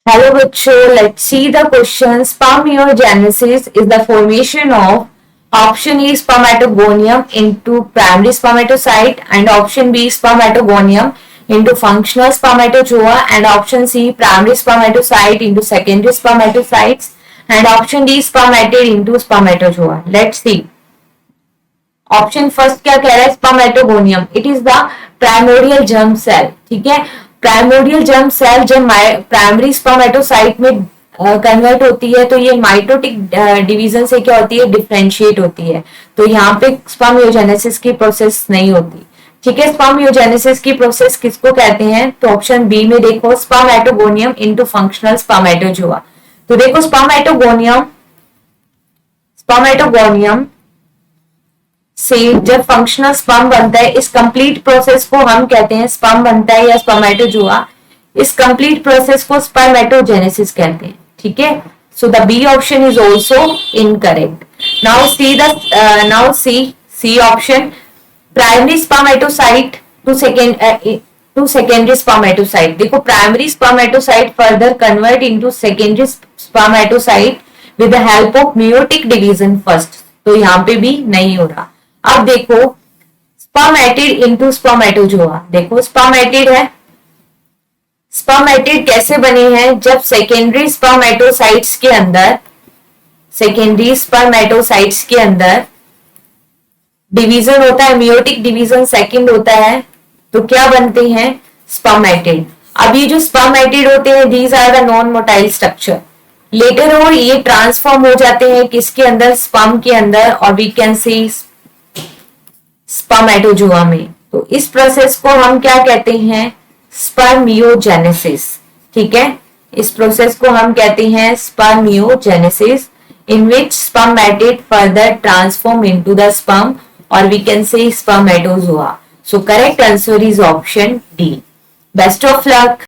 Hello बच्चों, let's see the question. Spermiogenesis is the formation of option A spermatogonium into primary spermatocyte and option B spermatogonium into functional spermatozoa and option C primary spermatocyte into secondary spermatocytes and option D spermatid into spermatozoa. Let's see. Option first क्या कह रहा है? Spermatogonium. It is the primordial germ cell. ठीक है, primordial germ cell जब primary spermatocyte में convert होती है तो ये माइटोटिक डिवीजन से क्या होती है? डिफरेंशिएट होती है. तो यहाँ पे स्पर्मियोजेनेसिस की प्रोसेस नहीं होती. ठीक है, स्पर्मियोजेनेसिस की प्रोसेस किसको कहते हैं? तो ऑप्शन बी में देखो, स्पर्मेटोगोनियम इनटू फंक्शनल स्पर्मेटोजोआ. तो देखो स्पर्मेटोगोनियम से जब फंक्शनल स्पर्म बनता है, इस कंप्लीट प्रोसेस को हम कहते हैं, स्पर्म बनता है या स्पर्मेटोजोआ, इस कंप्लीट प्रोसेस को स्पर्मेटोजेनेसिस कहते हैं. ठीक है, so the B option is also incorrect. Now C option, primary spermatocyte to secondary spermatocyte. देखो, primary spermatocyte further convert into secondary spermatocyte with the help of meiotic division first. तो यहाँ पे भी नहीं हो रहा. अब देखो, स्पर्मेटिड इनटू स्पर्मेटोजोआ. देखो, स्पर्मेटिड है. स्पर्मेटिड कैसे बने हैं? जब सेकेंडरी स्पर्मेटोसाइट्स के अंदर डिवीजन होता है, मेयोटिक डिवीजन सेकंड होता है, तो क्या बनते हैं? स्पर्मेटिड. अब ये जो स्पर्मेटिड होते हैं, these are the non motile structure. Later और ये ट्रांसफॉर्म हो जाते हैं किसके अंदर? स्पर्म के अंदर, और वी कैन सी स्पर्मेटोजोआ में. तो इस प्रोसेस को हम क्या कहते हैं? स्पर्मियोजेनेसिस. ठीक है, इस प्रोसेस को हम कहते हैं spermiogenesis, in which spermatid further transform into the sperm, और we can say spermatozoa. So correct answer is option D. Best of luck.